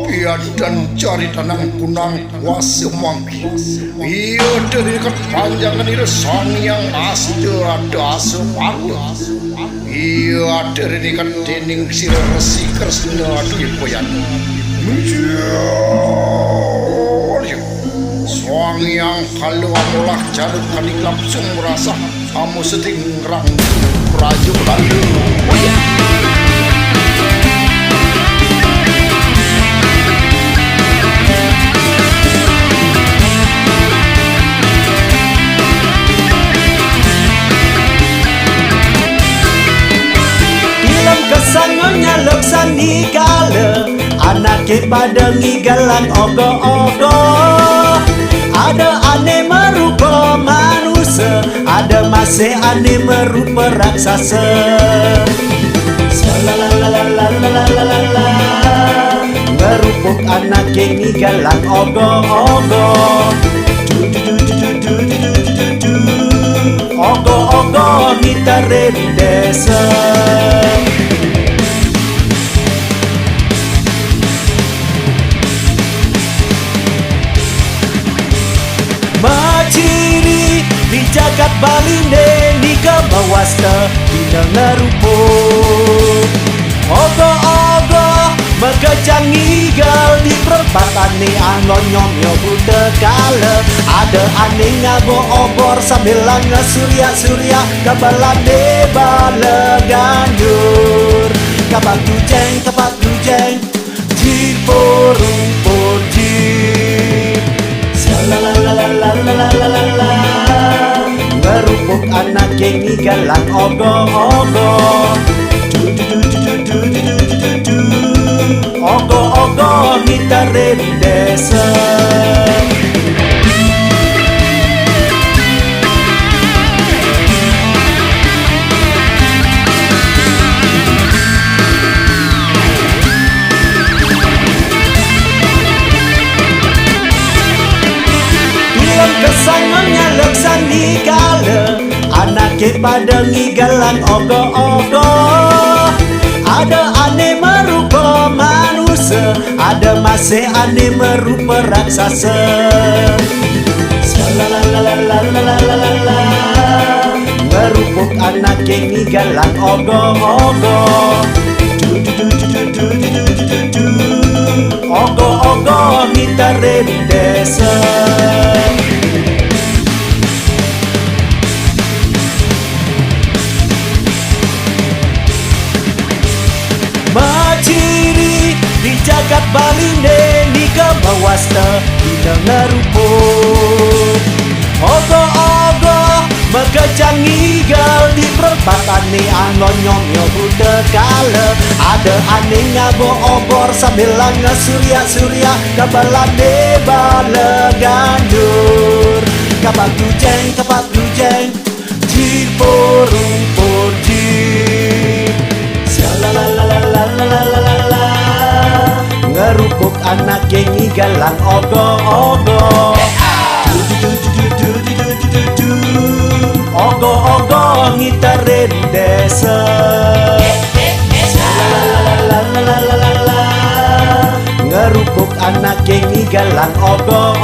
piad dan cari tanang kunang wasemangki. Iya dari kepanjangan itu sang yang ada asupanda. Iya dari dening sira resi kresna dipoyan. Sang yang kalau amulah jaruk kali langsung merasa kamu sedang rangkul prajo lalu. Oh ya. Kesangonya leksan igala anake pada ngigalan ogo-ogo. Ada aneh merupa manusia, ada masih aneh merupa raksasa. Salalalalalalalala ngerupuk anake ngigalan ogo-ogo. Ogo-ogo ngitarin desa. Maciri di jagat balinde di kemawasta di ngerupuk. Ogo-ogo megejang ngigal di perempatan ni anonyom yo buta kala. Ada aneh ngabo obor sambil langga surya-surya kabalade bala gandur. Kapak tujeng jipo-rumput jip. Salalalalalalalala ngerupuk anak yang ngigalan ogo-ogo. Ogo-ogo ngitarin desa. Kesangonya leksan igala anake pada ngigalan ogo-ogo. Ada aneh merupa manusia, ada masih aneh merupa raksasa. Salalalalalalalala ngerupuk anake ngigalan ogo-ogo. Ogo-ogo ngitarin desa. Maciri di jagat balinde di kemawasta di ngerupuk. Ogo-ogo megejang ngigal di perempatan ni anonyom yo buta kala. Ada aneh ngabo obor sambil langga surya-surya kabalade bala gandur. Kapak tujeng jipo-rumput jip. Salalalalalalalala ngerupuk anak yang ngigalan ogo-ogo. Ogo-ogo ngitarin desa. Salalalalalalalala ngerupuk anak yang ngigalan ogo.